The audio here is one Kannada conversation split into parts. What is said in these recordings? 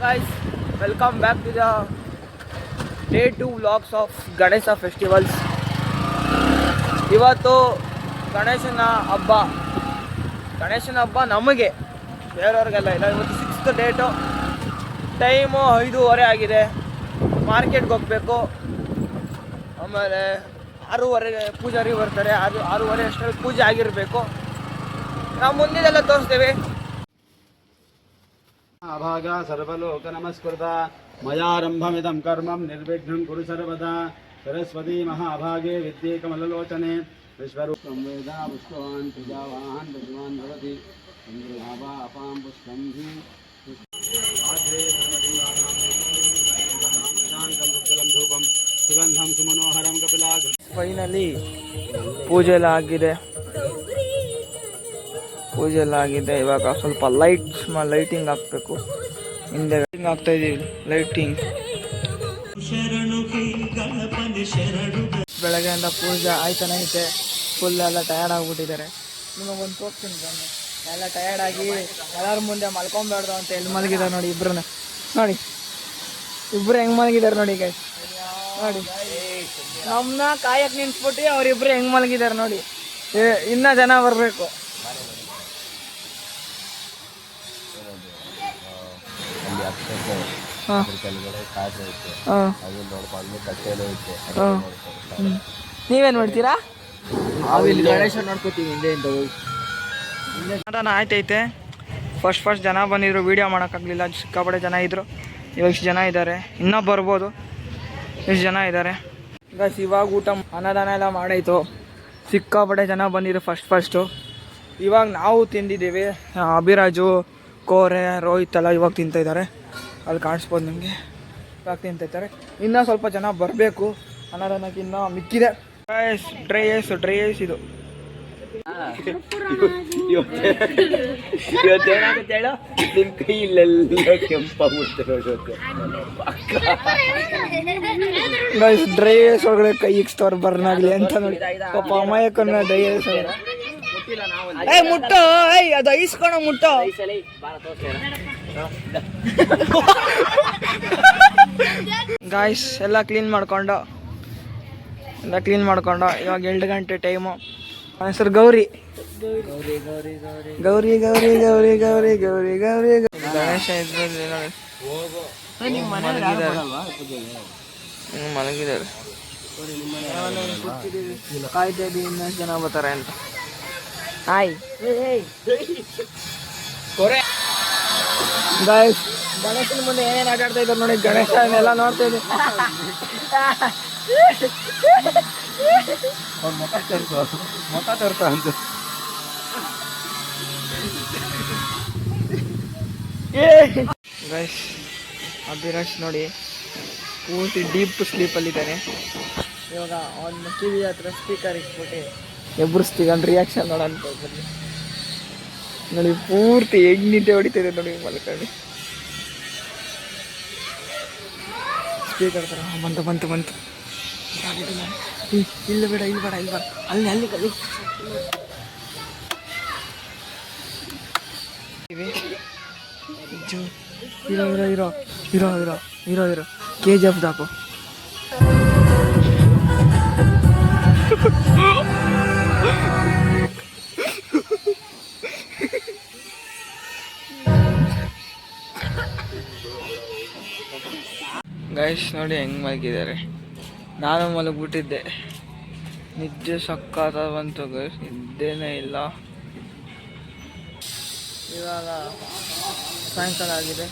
Guys, welcome back to the day 2 vlogs of Ganesha festivals. ಇವತ್ತು ಗಣೇಶನ ಹಬ್ಬ ನಮಗೆ ಬೇರೆಯವ್ರಿಗೆಲ್ಲ ಇಲ್ಲ. ಇವತ್ತು 6th ಡೇಟು, ಟೈಮು 5:30 ಆಗಿದೆ. ಮಾರ್ಕೆಟ್ಗೆ ಹೋಗಬೇಕು. ಆಮೇಲೆ 6:30 ಪೂಜಾರಿ ಬರ್ತಾರೆ. 6:30 ಅಷ್ಟರಲ್ಲಿ ಪೂಜೆ ಆಗಿರಬೇಕು. ನಾವು ಮುಂದಿನೆಲ್ಲ ತೋರಿಸ್ತೇವೆ. ಅಭಾಗ ಸರ್ವಲೋಕ ನಮಸ್ಕೃತ ಮಯಾರಂಭಮಿದಂ ಕರ್ಮಂ ನಿರ್ವಿಘ್ನಂ ಕುರು ಸರ್ವದಾ ಸರಸ್ವತಿ ಮಹಾಭಾಗೆ ವಿದ್ಯೆ ಕಮಲಲೋಚನೆ ವಿಶ್ವರೂಪಂ ವೇದ ಪುಷ್ಪವಾನ್ ಪ್ರಜಾವಾನ್ ಭಗವಾನ್ ಭವತಿ ಇಂದ್ರಭಾವಾ ಅಪಾಂ ಪುಷ್ಪಂ ಹಿ ಆಧ್ರೇ ಶಾಂತಂ ಭುಕ್ತಲಂ ಧೂಪಂ ಸುಗಂಧಂ ಸುಮನೋಹರಂ ಕಪಿಲಾಗ್. ಫೈನಲಿ ಪೂಜೆ ಎಲ್ಲ ಆಗಿದೆ. ಇವಾಗ ಸ್ವಲ್ಪ ಲೈಟಿಂಗ್ ಹಾಕಬೇಕು. ಹಿಂದೆ ಲೈಟಿಂಗ್ ಆಗ್ತಾ ಇದೀವಿ. ಬೆಳಗ್ಗೆಯಿಂದ ಪೂಜೆ ಆಯ್ತಾನೆ ಐತೆ. ಫುಲ್ ಎಲ್ಲ ಟಯರ್ಡ್ ಆಗಿಬಿಟ್ಟಿದ್ದಾರೆ. ನಿಮಗೊಂದು ತೋರಿಸ್ತೀನಿ ಬನ್ನಿ. ಎಲ್ಲ ಟಯರ್ಡ್ ಆಗಿ ಎಲ್ಲರ ಮುಂದೆ ಮಲ್ಕೊಂಬೇಡ್ದು ಅಂತ ಎಲ್ಲಿ ಮಲಗಿದ್ದಾರೆ ನೋಡಿ. ಇಬ್ರು ಹೆಂಗ್ ಮಲಗಿದ್ದಾರೆ ನೋಡಿ ಗೈಸ್. ನೋಡಿ, ನಮ್ಮನ್ನ ಕಾಯಕ್ಕೆ ನಿಂತ್ಬಿಟ್ಟು ಅವರಿಬ್ರು ಹೆಂಗ್ ಮಲಗಿದ್ದಾರೆ ನೋಡಿ. ಇನ್ನ ಜನ ಬರಬೇಕು. ನೀವೇನ್ ಮಾಡ್ತೀರಾ? ಗಣೇಶ ನೋಡ್ಕೋತೀವಿ ಆಯ್ತೈತೆ. ಫಸ್ಟ್ ಜನ ಬಂದಿದ್ರು, ವಿಡಿಯೋ ಮಾಡೋಕ್ಕಾಗಲಿಲ್ಲ. ಸಿಕ್ಕಾಪಟ್ಟೆ ಜನ ಇದ್ರು. ಇವಾಗ ಇಷ್ಟು ಜನ ಇದ್ದಾರೆ, ಇನ್ನೂ ಬರ್ಬೋದು. ಇಷ್ಟು ಜನ ಇದ್ದಾರೆ ಗೈಸ್. ಇವಾಗ ಊಟ ಅನ್ನದಾನ ಎಲ್ಲ ಮಾಡಾಯ್ತು. ಸಿಕ್ಕಾಪಟ್ಟೆ ಜನ ಬಂದಿದ್ರು ಫಸ್ಟು. ಇವಾಗ ನಾವು ತಿಂದಿದ್ದೀವಿ. ಅಭಿರಾಜು, ಕೋರೆ, ರೋಹಿತ್ ಎಲ್ಲ ಇವಾಗ ತಿಂತಾಯಿದ್ದಾರೆ. ಅಲ್ಲಿ ಕಾಣಿಸ್ಬೋದು ನಿಮಗೆ. ಇವಾಗ ತಿಂತಾಯಿದ್ದಾರೆ. ಇನ್ನೂ ಸ್ವಲ್ಪ ಜನ ಬರಬೇಕು. ಅನ್ನದಾನಕ್ಕೆ ಇನ್ನೂ ಮಿಕ್ಕಿದೆ. ಡ್ರೈ ಐಸ್ ಇದು. ಇವತ್ತೇನಾಗುತ್ತೆ ಹೇಳೋ, ನಿಮ್ಮ ಕೈಯಲ್ಲೆಲ್ಲ ಗೈಸ್, ಡ್ರೈ ಐಸ್ ಒಳಗಡೆ ಕೈ ಇಕ್ಸ್ತವ್ರು ಬರ್ನಾಗ್ಲಿ ಅಂತ ನೋಡಿ. ಪಾಪ ಅಮಾಯಕನ್ನ ಡ್ರೈ ಐಸ್ ಮುಟ್ಟೋ. ಅದು ಐಸ್ಕೊಣ ಮುಟ್ಟೋ. ಗಾಯ್ಸ್ ಎಲ್ಲ ಕ್ಲೀನ್ ಮಾಡ್ಕೊಂಡು ಇವಾಗ 2 ಗಂಟೆ ಟೈಮು. ನನ್ನ ಹೆಸರು ಗೌರಿ. ಗಣೇಶ ಮಲಗಿದ್ದಾರೆ. ಕಾಯ್ತಾ ಇದ್ದೀವಿ ಇನ್ನಷ್ಟು ಜನ ಬರ್ತಾರೆ ಅಂತ. ಗಾಯ್ಸ್, ಗಣೇಶನ ಮುಂದೆ ಏನೇನು ಆಟ ಆಡ್ತಾ ಇದ್ದಾರೆ ನೋಡಿ. ಗಣೇಶ ಎಲ್ಲ ನೋಡ್ತಾ ಇದ್ದೀವಿ. ಮುಖ ತೋರ್ತಾ ಅಂತ ಗೈಸ್, ಅಭಿರಾಜ್ ನೋಡಿ ಪೂರ್ತಿ ಡೀಪ್ ಸ್ಲೀಪಲ್ಲಿದ್ದಾನೆ. ಇವಾಗ ಅವನ ಕಿವಿ ಹತ್ರ ಸ್ಪೀಕರ್ ಇಟ್ಬಿಟ್ಟು ಎಬ್ಬರಿಸ್ತೀವಿ. ಅವ್ನ ರಿಯಾಕ್ಷನ್ ನೋಡೋಣ ಬನ್ನಿ. ನೋಡಿ ಪೂರ್ತಿ ಹೆಂಗ್ ನಿದ್ದೆ ಹೊಡಿತಿದೆ ನೋಡಿ ಮಲ್ಕೊಂಡು. ಸ್ಪೀಕರ್ ಥರ ಬಂತು. ಇಲ್ಲ ಬೇಡ ಅಲ್ಲಿ ಇರೋ KGF ಹಾಕು. ಗೈಸ್ ನೋಡಿ ಹೆಂಗ್ ಮಲಗಿದ್ದಾರೆ. ನಾನು ಮಲಗ್ಬಿಟ್ಟಿದ್ದೆ. ನಿದ್ದೆ ಸಕ್ಕಾತ ಬಂತು ಗೈಸ್, ನಿದ್ದೆನೇ ಇಲ್ಲ. ಇವಾಗ ಸಾಯಂಕಾಲ ಆಗಿದೆ.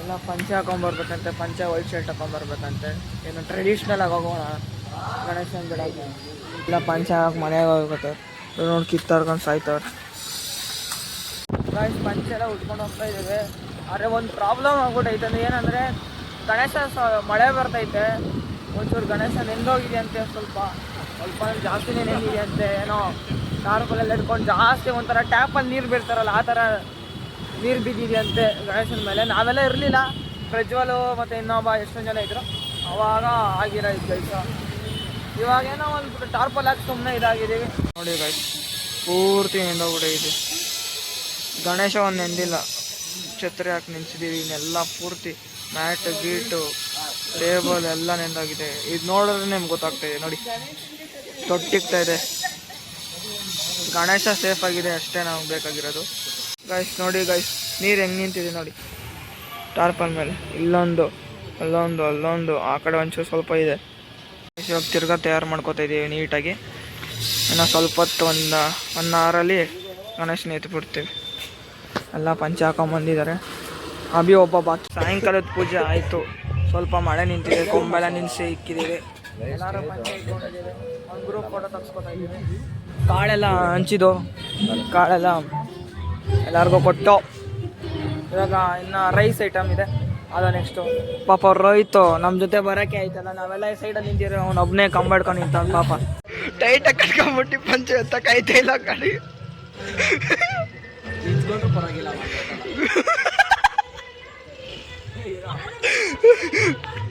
ಎಲ್ಲ ಪಂಚೆ ಹಾಕೊಂಬರ್ಬೇಕಂತೆ. White shirt ಹಾಕೊಂಬರ್ಬೇಕಂತೆ. ಏನು ಟ್ರೆಡಿಷ್ನಲ್ ಆಗಿ ಹೋಗೋಣ ಗಣೇಶನ ಬಿಡೋಕೆ. ಇಲ್ಲ ಪಂಚೆ ಹಾಕಿ ಮನೆಯಾಗ ಹೋಗ್ಬೇಕು. ನೋಡಿ ಕಿತ್ತಾರ್ಕೊಂಡು ಸಾಯ್ತವ್ರು ಗೈಸ್. ಪಂಚೆ ಎಲ್ಲ ಉಟ್ಕೊಂಡು ಹೋಗ್ತಾ ಇದ್ದೇವೆ. ಆದರೆ ಒಂದು ಪ್ರಾಬ್ಲಮ್ ಆಗ್ಬಿಟ್ಟೈತೆ. ಅಂದ್ರೆ ಏನಂದರೆ ಗಣೇಶ ಮಳೆ ಬರ್ತೈತೆ. ಒಂಚೂರು ಗಣೇಶ ನೆಂದೋಗಿದೆ ಅಂತೆ. ಸ್ವಲ್ಪ ಜಾಸ್ತಿನೇ ನೆಂದಿದೆ ಅಂತೆ. ಏನೋ ನಾರ್ಮಲೆಲ್ಲ ಇಟ್ಕೊಂಡು ಜಾಸ್ತಿ ಒಂಥರ ಟ್ಯಾಪಲ್ಲಿ ನೀರು ಬೀಳ್ತಾರಲ್ಲ ಆ ಥರ ನೀರು ಬಿದ್ದಿದೆ ಅಂತೆ ಗಣೇಶನ ಮೇಲೆ. ನಾವೆಲ್ಲ ಇರಲಿಲ್ಲ. ಪ್ರಜ್ವಲು ಮತ್ತು ಇನ್ನೊಬ್ಬ ಎಷ್ಟೊಂದು ಜನ ಇದ್ರು. ಅವಾಗ ಆಗಿರೋದು ಗೈಸ. ಇವಾಗೇನೋ ಒಂದು ಟಾರ್ಪಲ್ ಹಾಕಿ ಸುಮ್ಮನೆ ಇದಾಗಿದ್ದೀವಿ ನೋಡಿ ಗೈಸ್. ಪೂರ್ತಿ ನೆಂದೋಗ್ಬಿಟ್ಟಿದೆ. ಗಣೇಶ ಒಂದು ನೆಂದಿಲ್ಲ. ಛತ್ರಿ ಹಾಕಿ ನಿಲ್ಸಿದ್ದೀವಿ. ಇನ್ನೆಲ್ಲ ಪೂರ್ತಿ ಮ್ಯಾಟ್ ಗೀಟು ಟೇಬಲ್ ಎಲ್ಲ ನೆಂದಾಗಿದೆ. ಇದು ನೋಡಿದ್ರೆ ನಿಮ್ಗೆ ಗೊತ್ತಾಗ್ತಾಯಿದೆ ನೋಡಿ, ತೊಟ್ಟಿಗ್ತಾ ಇದೆ. ಗಣೇಶ ಸೇಫ್ ಆಗಿದೆ ಅಷ್ಟೇ ನಮ್ಗೆ ಬೇಕಾಗಿರೋದು. ಗೈಸ್ ನೋಡಿ ಗೈಸ್, ನೀರು ಹೆಂಗೆ ನಿಂತಿದೆ ನೋಡಿ ಟಾರ್ಪಲ್ ಮೇಲೆ. ಇಲ್ಲೊಂದು, ಅಲ್ಲೊಂದು, ಆ ಕಡೆ ಒಂಚೂರು ಸ್ವಲ್ಪ ಇದೆ. ಇವಾಗ ತಿರ್ಗಾ ತಯಾರು ಮಾಡ್ಕೋತಾ ಇದ್ದೀವಿ ನೀಟಾಗಿ. ಇನ್ನು ಸ್ವಲ್ಪ ಹೊತ್ತು ಒಂದು 1 ಅವರಲ್ಲಿ ಗಣೇಶನ ಎತ್ಬಿಡ್ತೀವಿ. ಎಲ್ಲ ಪಂಚೆ ಹಾಕೊಂಬಂದಿದ್ದಾರೆ. ಅಭಿ ಒಬ್ಬ ಬಾಕಿ. ಸಾಯಂಕಾಲದ ಪೂಜೆ ಆಯಿತು. ಸ್ವಲ್ಪ ಮಳೆ ನಿಂತಿದೆ, ಕೊಂಬೆಲ್ಲ ನಿಲ್ಲಿಸಿ ಇಕ್ಕಿದ್ದೀವಿ. ಎಲ್ಲರೂ ಪಂಚೆ ಇಟ್ಕೊಂಡಿದ್ದೀವಿ. ಒಂದು ಗ್ರೂಪ್ ಫೋಟೋ ತೆಗ್ಸ್ಕೊತಾ ಇದ್ದೀವಿ. ಕಾಳೆಲ್ಲ ಹಂಚಿದ್ದು, ಕಾಳೆಲ್ಲ ಎಲ್ಲರಿಗೂ ಕೊಟ್ಟು. ಇವಾಗ ಇನ್ನು ರೈಸ್ ಐಟಮ್ ಇದೆ, ಅದು ನೆಕ್ಸ್ಟು. ಪಾಪ ರೋಹಿತು ನಮ್ಮ ಜೊತೆ ಬರೋಕ್ಕೆ ಆಯ್ತಲ್ಲ, ನಾವೆಲ್ಲ ಸೈಡಲ್ಲಿ ನಿಂತಿರೋ, ಅವ್ನು ಒಬ್ಬನೇ ಕಂಬಾಡ್ಕೊಂಡು ನಿಂತ ಪಾಪ. ಟೈಟಾಗಿ ಕಟ್ಕೊಂಬಿಟ್ಟು ಪಂಚೆ ಎತ್ತಕ್ಕೈತೆ ಇಲ್ಲ ಕಡಿ. ನಿಂತ್ಕೊಂಡ್ರು ಪರವಾಗಿಲ್ಲ,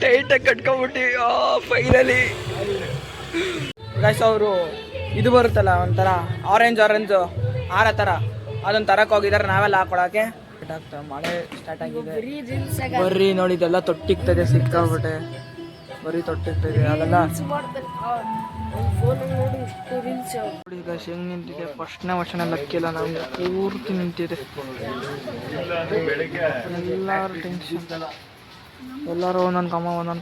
ಟೈಟಾಗಿ ಕಟ್ಕೊಂಬಿಟ್ಟು ಫೈನಲಿ. ಗೈಸ್ ಅವರು ಇದು ಬರುತ್ತಲ್ಲ ಒಂಥರ ಆರೆಂಜ್ ಹಾರ ಥರ, ಅದೊಂದು ತರಕ್ಕೆ ಹೋಗಿದ್ದಾರೆ. ನಾವೆಲ್ಲ ಹಾಕೊಳಕ್ಕೆ ಮಳೆ ಸ್ಟಾರ್ಟ್ ಆಗಿದೆ. ಬರ್ರಿ ನೋಡಿ, ಇದೆಲ್ಲ ತೊಟ್ಟಿಗ್ತದೆ, ಸಿಕ್ಕಾಬಿಟ್ಟೆ ಬರೀ ತೊಟ್ಟಿಗ್ತದೆ ಅದೆಲ್ಲ ನೋಡಿ. ಗೈಸ್ ಹೆಂಗ್ ನಿಂತಿದೆ, ಫಸ್ಟ್ನೇ ವರ್ಷನ ಲಕ್ಕಿಲ್ಲ ನಮ್ಗೆ, ಪೂರ್ತಿ ನಿಂತಿದೆ. ಎಲ್ಲರೂ ಟೆನ್ಷನ್, ಎಲ್ಲರೂ ಒಂದೊಂದು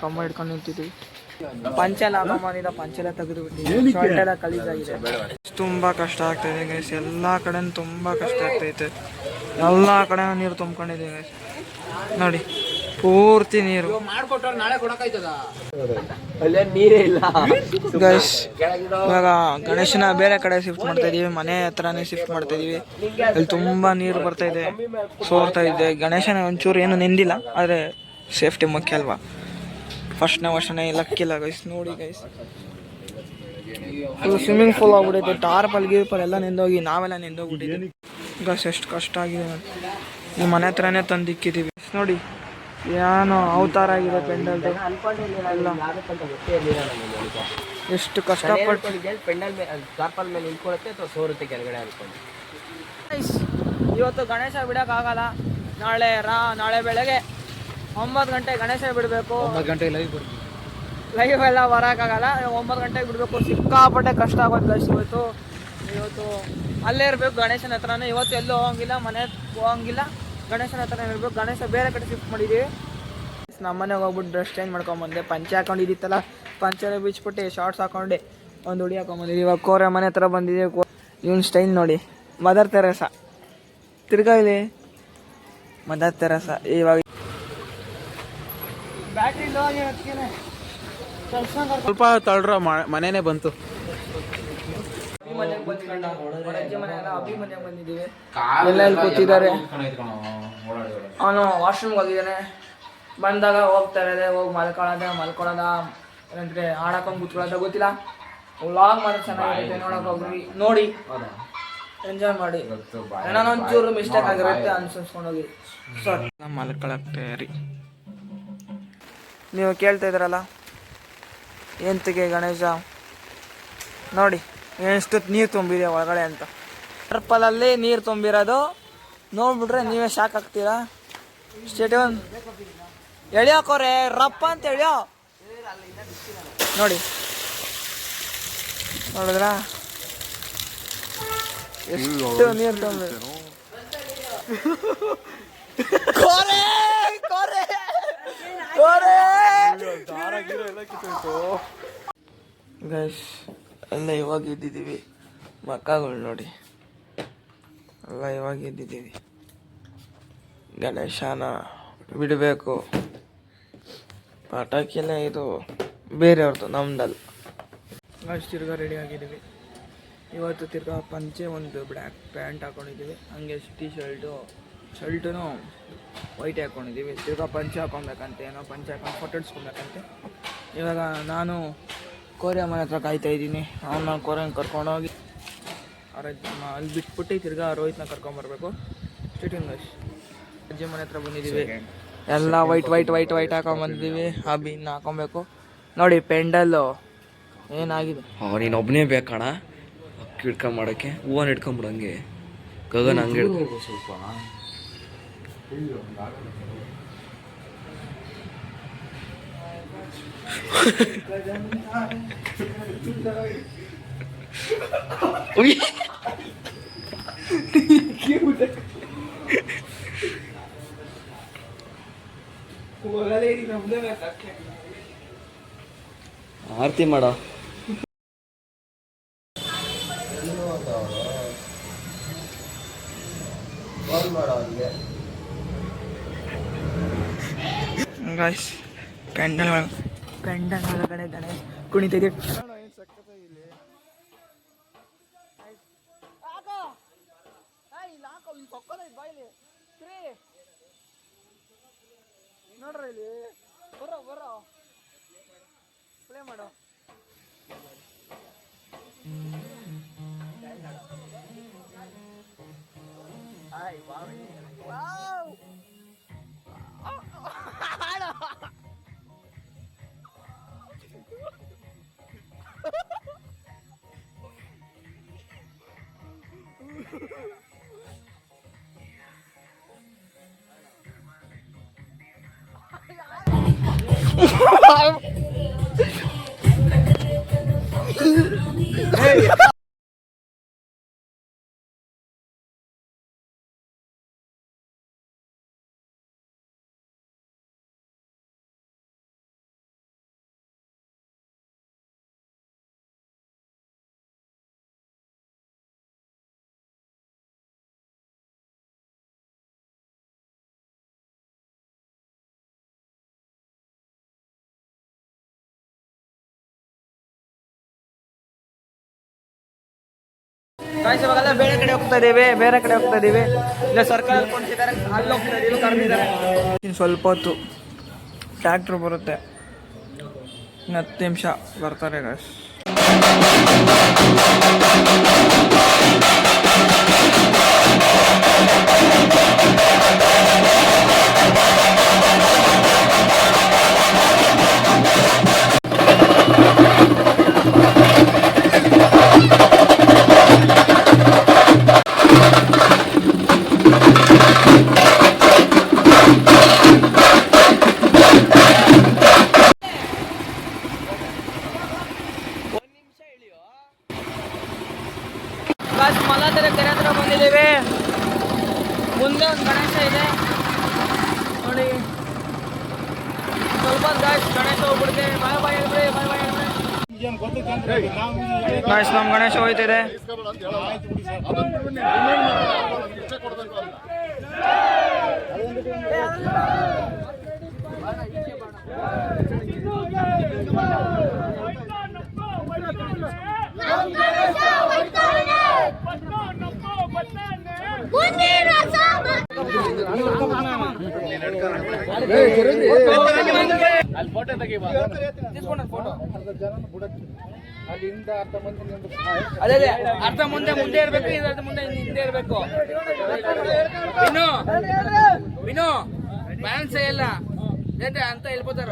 ಕಮ್ಮ ಹಿಡ್ಕೊಂಡು ನಿಂತಿದ್ದೀವಿ. ಪಂಚೆಲ್ಲ ಹಾಕೊಂಬಂದಿದ್ದ, ಪಂಚೆಲ್ಲ ತೆಗೆದು ಬಿಟ್ಟಿದ್ದೀವಿ. ಶರ್ಟ್ ಎಲ್ಲ ಕಲೀಜಾಗಿದೆ. ತುಂಬ ಕಷ್ಟ ಆಗ್ತಾಯಿದೆ ಗೈಸ್, ಎಲ್ಲ ಕಡೆ ತುಂಬ ಕಷ್ಟ ಆಗ್ತೈತೆ. ಎಲ್ಲ ಕಡೆ ನೀರು ತುಂಬ್ಕೊಂಡಿದ್ದೀವಿ ಗೈಸ್. ನೋಡಿ ಪೂರ್ತಿ ನೀರು. ನೀರೇ ಇಲ್ಲ ಗೈಸ್. ಇವಾಗ ಗಣೇಶನ ಬೇರೆ ಕಡೆ ಶಿಫ್ಟ್ ಮಾಡ್ತಾ ಇದೀವಿ, ಮನೆ ಹತ್ರನೇ ಶಿಫ್ಟ್ ಮಾಡ್ತಾ ಇದೀವಿ. ಇಲ್ಲಿ ತುಂಬ ನೀರು ಬರ್ತಾ ಇದೆ, ಸೋರ್ತಾ ಇದೆ. ಗಣೇಶನ ಒಂಚೂರು ಏನು ನೆಂದಿಲ್ಲ, ಆದರೆ ಸೇಫ್ಟಿ ಮುಖ್ಯ ಅಲ್ವಾ. ಫಸ್ಟ್ನೇ ವರ್ಷನೇ ಲಕ್ಕಿಲ್ಲ ಗೈಸ್. ನೋಡಿ ಗೈಸ್, ಸ್ವಿಮ್ಮಿಂಗ್ ಪೂಲ್ ಆಗ್ಬಿಟ್ಟೈತೆ. ಟಾರ್ಪಲ್ ಗೀರ್ಪಲ್ ಎಲ್ಲ ನೆಂದೋಗಿ ನಾವೆಲ್ಲ ನೆಂದೋಗ್ಬಿಟ್ಟಿದ್ದೀವಿ ಗೈಸ್. ಎಷ್ಟು ಕಷ್ಟ ಆಗಿದೆ. ಈ ಮನೆ ಹತ್ರನೇ ತಂದಿಕ್ಕಿದ್ದೀವಿ ನೋಡಿ. ಏನೋ ಅವತಾರ ಆಗಿದೆ ಪೆಂಡಲ್ ಎಲ್ಲ. ಎಷ್ಟು ಕಷ್ಟಪಟ್ಟು ಪೆಂಡಲ್ ಟಾರ್ಪಲ್ ಮೇಲೆ ನಿಂತ್ಕೊಳ್ಳುತ್ತೆ ಅಥವಾ ಸೋರುತ್ತೆ ಕೆಳಗಡೆ ಅನ್ಕೊಂಡು. ಇವತ್ತು ಗಣೇಶ ಬಿಡೋಕ್ಕಾಗಲ್ಲ. ನಾಳೆ ಬೆಳಗ್ಗೆ 9 ಗಂಟೆ ಗಣೇಶ ಬಿಡಬೇಕು. 9 ಗಂಟೆಗೆ ಲೈವ್ ಎಲ್ಲ ಬರೋಕ್ಕಾಗಲ್ಲ. 9 ಗಂಟೆಗೆ ಬಿಡಬೇಕು. ಸಿಕ್ಕಾಪಟ್ಟೆ ಕಷ್ಟ ಆಗೋದು ಗೈಸ್. ಇವತ್ತು ಅಲ್ಲೇ ಇರಬೇಕು ಗಣೇಶನ ಹತ್ರನೇ. ಇವತ್ತು ಎಲ್ಲೂ ಹೋಗಂಗಿಲ್ಲ, ಮನೆ ಹೋಗಂಗಿಲ್ಲ, ಗಣೇಶನ ಹತ್ರನೇ ಇರಬೇಕು. ಗಣೇಶ ಬೇರೆ ಕಡೆ ಶಿಫ್ಟ್ ಮಾಡಿದ್ದೀವಿ. ನಮ್ಮ ಮನೆಗೆ ಹೋಗ್ಬಿಟ್ಟು ಡ್ರೆಸ್ ಚೇಂಜ್ ಮಾಡ್ಕೊಂಬಂದೆ. ಪಂಚೆ ಹಾಕೊಂಡಿದ್ದಿತ್ತಲ್ಲ, ಪಂಚೆಲ್ಲ ಬಿಚ್ಬಿಟ್ಟು ಶಾರ್ಟ್ಸ್ ಹಾಕೊಂಡೆ ಒಂದು ಹುಡಿ ಹಾಕೊಂಬಂದಿದ್ದೀವಿ. ಇವಾಗ ಕೋರೆ ಮನೆ ಹತ್ರ ಬಂದಿದ್ದೀವಿ. ಇವನ್ ಸ್ಟೈಲ್ ನೋಡಿ, ಮದರ್ ತೆರೇಸಾ. ತಿರ್ಗಾ ಇಲ್ಲಿ ಮದರ್ ತೆರೇಸಾ. ಇವಾಗ ಬ್ಯಾಟ್ರಿ ಲೋ ಆಗಿರೋದಕ್ಕೆ ಸ್ವಲ್ಪ ತಳ್ರ ಮನೆನೇ ಬಂತು. ಬಂದಿದ್ದೀವಿ. ಎಲ್ಲ ಇಲ್ಲಿ ಕೂತಿದ್ದಾರೆ. ಅವನು ವಾಶ್ರೂಮ್ಗೆ ಹೋಗಿದ್ದಾನೆ. ಬಂದಾಗ ಹೋಗ್ತಾರೆ, ಹೋಗಿ ಮಲ್ಕೊಳ್ಳೋದ ಏನಂದ್ರೆ ಆಡಕೊಂಡ್ ಕೂತ್ಕೊಳ್ಳೋದ ಗೊತ್ತಿಲ್ಲ. ವ್ಲಾಗ್ ಮಾತ್ರ ಚೆನ್ನಾಗಿರುತ್ತೆ, ನೋಡಕ್ ಹೋಗ್ರಿ, ನೋಡಿ ಎಂಜಾಯ್ ಮಾಡಿ. ಏನೋ ಒಂಚೂರು ಮಿಸ್ಟೇಕ್ ಆಗಿರುತ್ತೆ ಅನ್ಸ್ಕೊಂಡೋಗಿ ಸರ್. ಮಲ್ಕೊಳಕ್ ತಯಾರಿ. ನೀವು ಕೇಳ್ತಾ ಇದ್ರಲ್ಲ ಎಂತಿಗೆ ಗಣೇಶ ನೋಡಿ ಎಷ್ಟು ನೀರು ತುಂಬಿದೆ ಒಳಗಡೆ ಅಂತ. ಟರ್ಪಲಲ್ಲಿ ನೀರು ತುಂಬಿರೋದು ನೋಡ್ಬಿಟ್ರೆ ನೀವೇ ಶಾಕ್ ಆಗ್ತೀರಾ. ಸ್ಟೇಡಿಯಂ ಎಳಿಯೋಕೋರೆ ರಪ್ಪ ಅಂತ ಎಳಿಯೋ ನೋಡಿ. ನೋಡಿದ್ರ ಎಷ್ಟು ನೀರು ತುಂಬಿ. ಗೈಸ್ ಎಲ್ಲ ಇವಾಗ ಎದ್ದಿದ್ದೀವಿ. ಮಕ್ಕಗಳು ನೋಡಿ ಎಲ್ಲ ಇವಾಗ ಎದ್ದಿದ್ದೀವಿ. ಗಣೇಶನ ಬಿಡಬೇಕು. ಪಟಾಕಿನೇ ಇದು ಬೇರೆಯವ್ರದ್ದು, ನಮ್ದಲ್ಲ. ಅಷ್ಟು ತಿರ್ಗಾ ರೆಡಿ ಆಗಿದ್ದೀವಿ. ಇವತ್ತು ತಿರ್ಗಾ ಪಂಚೆ ಒಂದು ಬ್ಲ್ಯಾಕ್ ಪ್ಯಾಂಟ್ ಹಾಕೊಂಡಿದ್ದೀವಿ. ಹಂಗೆ ಶರ್ಟು ವೈಟ್ ಹಾಕ್ಕೊಂಡಿದ್ದೀವಿ. ತಿರ್ಗಾ ಪಂಚೆ ಹಾಕೊಬೇಕಂತೆ, ಏನೋ ಪಂಚೆ ಹಾಕೊಂಡು ಫೋಟೋ ಇಡ್ಸ್ಕೊಬೇಕಂತೆ. ಇವಾಗ ನಾನು ಕೋರೆ ಮನೆ ಹತ್ರ ಕಾಯ್ತಾ ಇದ್ದೀನಿ. ಅವನ್ನ ಕೋರೆನ ಕರ್ಕೊಂಡೋಗಿ ಅಲ್ಲಿ ಬಿಟ್ಬಿಟ್ಟು ತಿರ್ಗಾ ರೋಹಿತ್ನ ಕರ್ಕೊಂಬರ್ಬೇಕು. ಸ್ಟೇಟಿಂಗ್ ಅಜ್ಜಿ ಮನೆ ಹತ್ರ ಬಂದಿದ್ದೀವಿ. ಎಲ್ಲ ವೈಟ್ ಹಾಕೊಂಬಂದಿದ್ದೀವಿ. ಇನ್ನು ಹಾಕೊಬೇಕು ನೋಡಿ. ಪೆಂಡಲ್ಲು ಏನಾಗಿದೆ. ನೀನು ಒಬ್ಬನೇ ಬೇಕಣ ಹಿಡ್ಕೊಂಡ್ ಮಾಡೋಕ್ಕೆ. ಹೂವನ್ನ ಹಿಡ್ಕೊಂಬಿಡು ಹಂಗೆ ಗಗನ ಹಂಗೆ ಸ್ವಲ್ಪ Uy! ಆರತಿ ಮಾಡೋ. ಗಾಯ್ಸ್ ಪೆಂಡಲ್ ಒಳಗಡೆ ಇದ್ದಾನೆ ಕುಣಿತಿದೆ. ನೋಡ್ರ ಇಲ್ಲಿ ಬರೋ ಪ್ಲೇ ಮಾಡೋ. ಗಾಯ್ಸ್ ಇವಾಗೆಲ್ಲ ಬೇರೆ ಕಡೆ ಹೋಗ್ತಾ ಇದೀವಿ ಇಲ್ಲ ಸರ್ಕಾರ ಕೊಂಡ್ತಿದ್ದಾರೆ, ಅಲ್ಲಿ ಹೋಗ್ತಾ ಇದೀವಿ, ಕರೆದಿದ್ದಾರೆ. ಇನ್ನು ಸ್ವಲ್ಪ ಹೊತ್ತು ಟ್ರ್ಯಾಕ್ಟ್ರ್ ಬರುತ್ತೆ, ಇನ್ನು 10 ನಿಮಿಷ ಬರ್ತಾರೆ ಗಾಯ್ಸ್. ಮಲಾತರ ಕೆರೆ ಹತ್ರ ಬಂದಿದ್ದೀವಿ. ಮುಂದೆ ಒಂದು ಗಣೇಶ ಇದೆ ನೋಡಿ. ಸ್ವಲ್ಪ ಗಾಯ್ಸ್ ಗಣೇಶ ಹೋಗ್ಬಿಡುತ್ತೆ. ಬಾಯ್ ಹೇಳ್ಬಿಡಿ. ಗಾಯ್ಸ್ ನಮ್ಮ ಗಣೇಶ ಹೋಯ್ತಿದೆ. ಅದೇ ಅರ್ಧ ಮುಂದೆ ಇರ್ಬೇಕು, ಅರ್ಧ ಮುಂದೆ ಹಿಂದೆ ಇರ್ಬೇಕು. ವಿನು ಬ್ಯಾಲೆನ್ಸ್ ಇಲ್ಲ ಅಂತ ಹೇಳ್ಬೋತಾರ.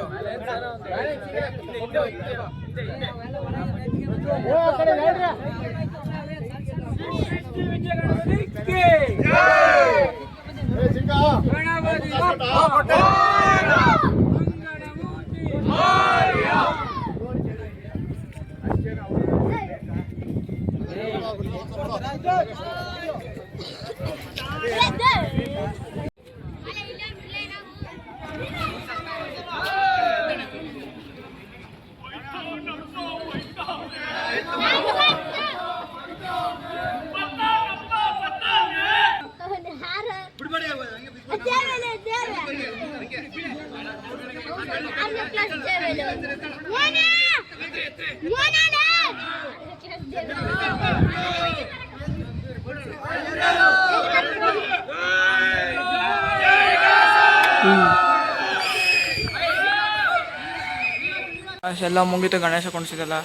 ಎಲ್ಲ ಮುಗಿತು, ಗಣೇಶ ಕುಣಿಸಿದಲ್ಲ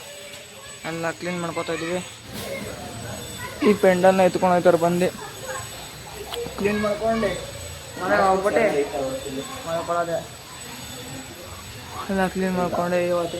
ಎಲ್ಲ ಕ್ಲೀನ್ ಮಾಡ್ಕೋತಾ ಇದೀವಿ. ಈ ಪೆಂಡಲ್ನ ಎತ್ಕೊಂಡು ಹೋಗ್ತಾರೆ ಬಂದು ಕ್ಲೀನ್ ಮಾಡ್ಕೊಂಡು ಮನೆ ಹೋಗ್ಬಿಟ್ಟೆ ಮನೆ ಕೊಡೋದೆ ಎಲ್ಲ ಕ್ಲೀನ್ ಮಾಡ್ಕೊಂಡು ಇವತ್ತು